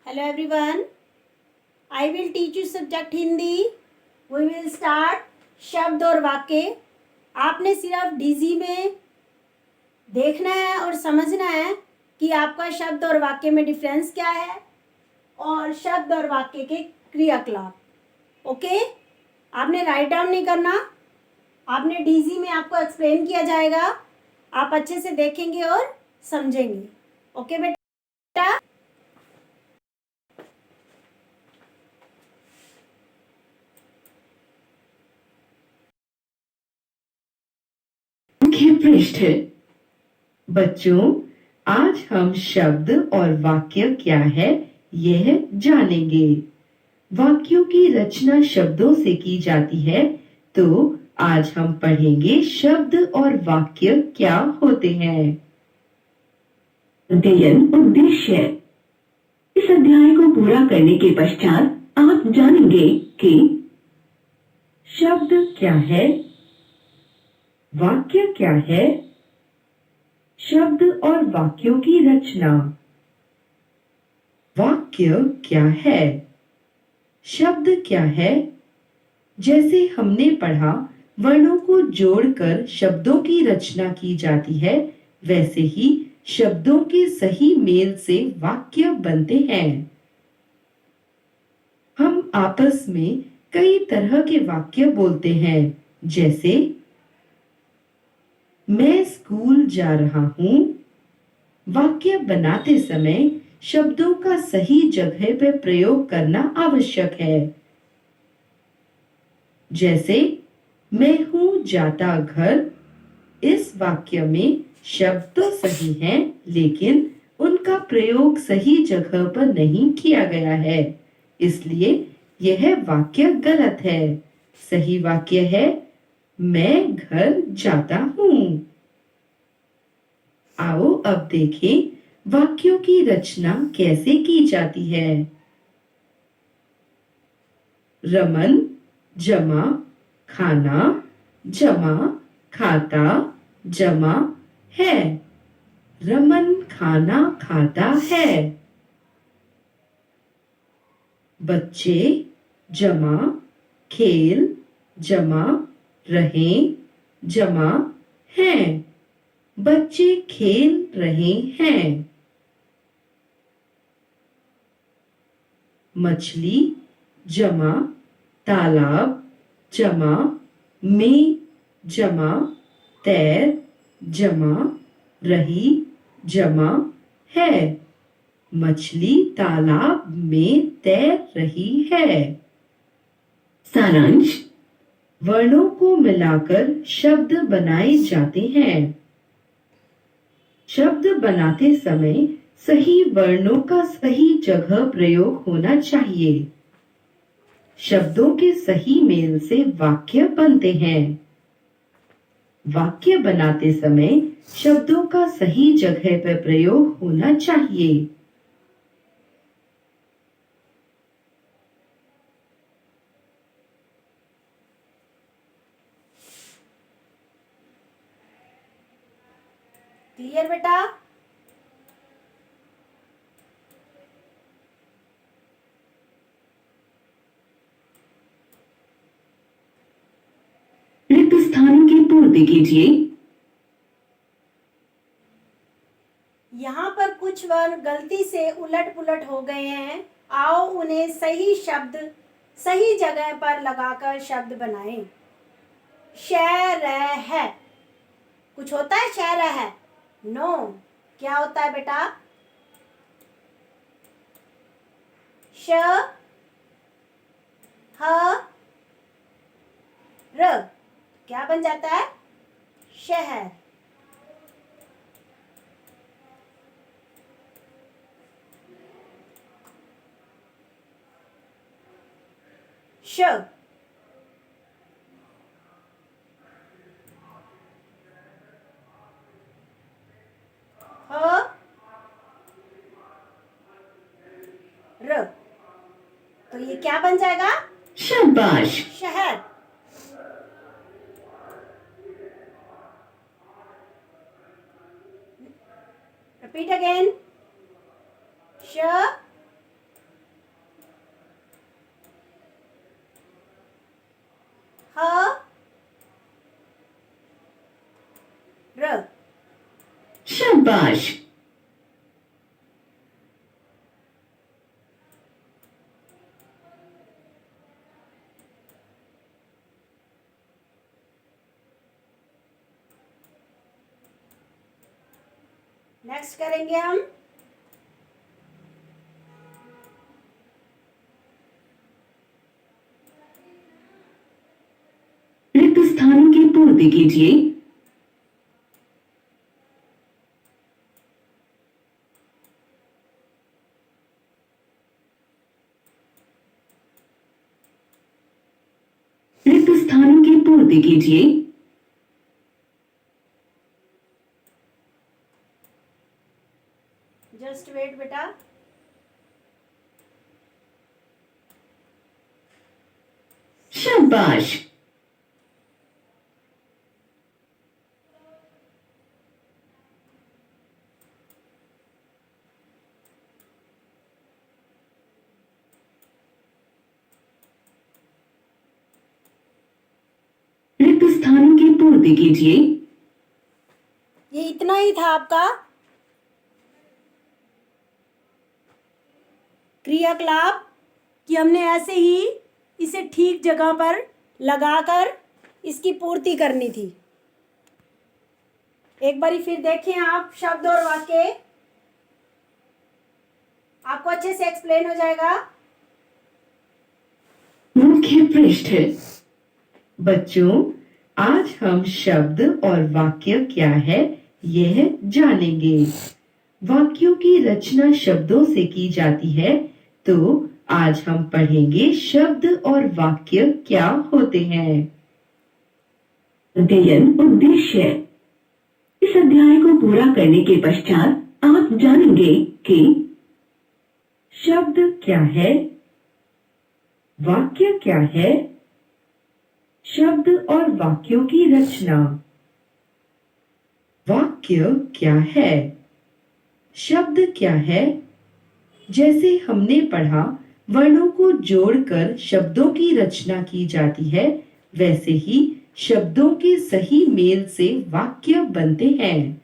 Hello everyone. I will teach you subject Hindi. We will start शब्द और वाक्य. आपने सिर्फ डीजी में देखना है और समझना है कि आपका शब्द और वाक्य में डिफरेंस क्या है और शब्द और वाक्य के क्रियाकलाप. ओके, आपने राइट डाउन नहीं करना. आपने डीजी में आपको एक्सप्लेन किया जाएगा. आप अच्छे से देखेंगे और समझेंगे. ओके बेटा. मुख्य पृष्ठ. बच्चों, आज हम शब्द और वाक्य क्या है यह जानेंगे. वाक्यों की रचना शब्दों से की जाती है, तो आज हम पढ़ेंगे शब्द और वाक्य क्या होते हैं. अध्ययन उद्देश्य. इस अध्याय को पूरा करने के पश्चात आप जानेंगे कि शब्द क्या है, वाक्य क्या है, शब्द और वाक्यों की रचना. वाक्य क्या है, शब्द क्या है. जैसे हमने पढ़ा, वर्णों को जोड़कर शब्दों की रचना की जाती है, वैसे ही शब्दों के सही मेल से वाक्य बनते हैं. हम आपस में कई तरह के वाक्य बोलते हैं, जैसे मैं स्कूल जा रहा हूं. वाक्य बनाते समय शब्दों का सही जगह पर प्रयोग करना आवश्यक है. जैसे मैं हूं जाता घर. इस वाक्य में शब्द तो सही हैं, लेकिन उनका प्रयोग सही जगह पर नहीं किया गया है, इसलिए यह वाक्य गलत है. सही वाक्य है मैं घर जाता हूं. आओ अब देखें वाक्यों की रचना कैसे की जाती है. रमन जमा खाना जमा खाता जमा है. रमन खाना खाता है. बच्चे जमा खेल जमा रहें जमा हैं. बच्चे खेल रहे हैं. मछली जमा तालाब जमा में जमा तैर जमा रही जमा है. मछली तालाब में तैर रही है. सारांश. वर्णों को मिलाकर शब्द बनाए जाते हैं. शब्द बनाते समय सही वर्णों का सही जगह प्रयोग होना चाहिए. शब्दों के सही मेल से वाक्य बनते हैं. वाक्य बनाते समय शब्दों का सही जगह पर प्रयोग होना चाहिए. क्लियर बेटा. रिक्त स्थानों की पूर्ति कीजिए. यहाँ पर कुछ वर्ण गलती से उलट पुलट हो गए हैं. आओ उन्हें सही शब्द सही जगह पर लगाकर शब्द बनाएं. शहर है. कुछ होता है शहर है? नो. क्या होता है बेटा? श ह र. क्या बन जाता है? शहर. श ह र. तो ये क्या बन जाएगा? शाबाश. शहर. Repeat again. श शाबाश। नेक्स्ट करेंगे हम रिक्त स्थानों की पूर्ति कीजिए। रिक्त स्थानों की पूर्ति कीजिए। जस्ट वेट बेटा। शाबाश। रिक्त स्थानों की पूर्ति कीजिए। ये इतना ही था आपका क्रियाकलाप कि हमने ऐसे ही इसे ठीक जगह पर लगाकर इसकी पूर्ति करनी थी। एक बारी फिर देखें आप शब्द और वाक्य, आपको अच्छे से एक्सप्लेन हो जाएगा। मुख्य पृष्ठ। बच्चों, आज हम शब्द और वाक्य क्या है यह जानेंगे। वाक्यों की रचना शब्दों से की जाती है, तो आज हम पढ़ेंगे शब्द और वाक्य क्या होते हैं। अध्ययन उद्देश्य। इस अध्याय को पूरा करने के पश्चात आप जानेंगे कि शब्द क्या है, वाक्य क्या है, शब्द और वाक्यों की रचना। वाक्य क्या है, शब्द क्या है। जैसे हमने पढ़ा, वर्णों को जोड़कर शब्दों की रचना की जाती है, वैसे ही शब्दों के सही मेल से वाक्य बनते हैं।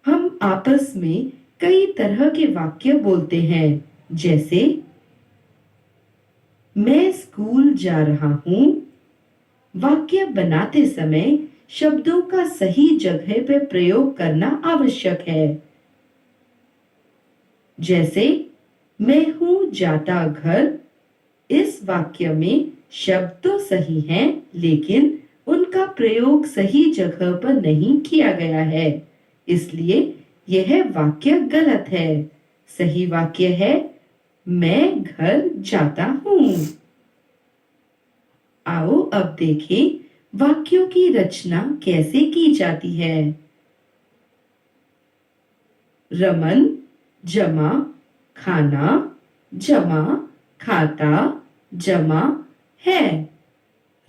हम आपस में कई तरह के वाक्य बोलते हैं, जैसे मैं स्कूल जा रहा हूं। वाक्य बनाते समय शब्दों का सही जगह पर प्रयोग करना आवश्यक है। जैसे मैं हूं जाता घर। इस वाक्य में शब्द तो सही हैं, लेकिन उनका प्रयोग सही जगह पर नहीं किया गया है, इसलिए यह वाक्य गलत है। सही वाक्य है मैं घर जाता हूं। आओ अब देखें वाक्यों की रचना कैसे की जाती है। रमन जमा खाना जमा खाता जमा है।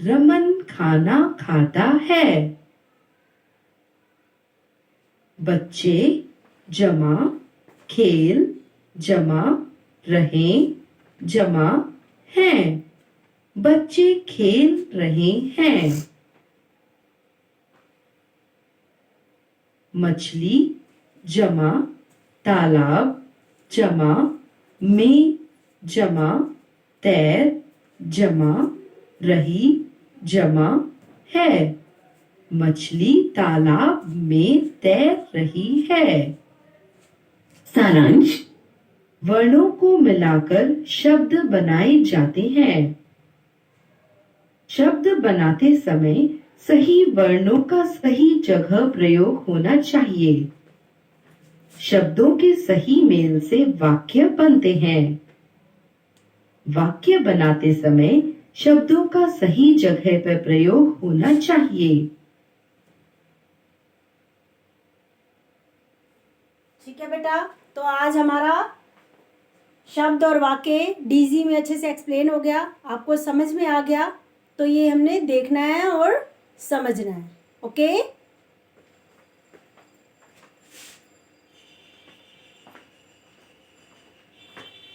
रमन खाना खाता है। बच्चे जमा खेल जमा रहे जमा हैं। बच्चे खेल रहे हैं। मछली जमा तालाब जमा में जमा तैर जमा रही जमा है। मछली तालाब में तैर रही है। सारांश। वर्णों को मिलाकर शब्द बनाए जाते हैं। शब्द बनाते समय सही वर्णों का सही जगह प्रयोग होना चाहिए। शब्दों के सही मेल से वाक्य बनते हैं। वाक्य बनाते समय शब्दों का सही जगह पर प्रयोग होना चाहिए। ठीक है बेटा, तो आज हमारा शब्द और वाक्य डीजी में अच्छे से एक्सप्लेन हो गया, आपको समझ में आ गया। तो ये हमने देखना है और समझना है। ओके।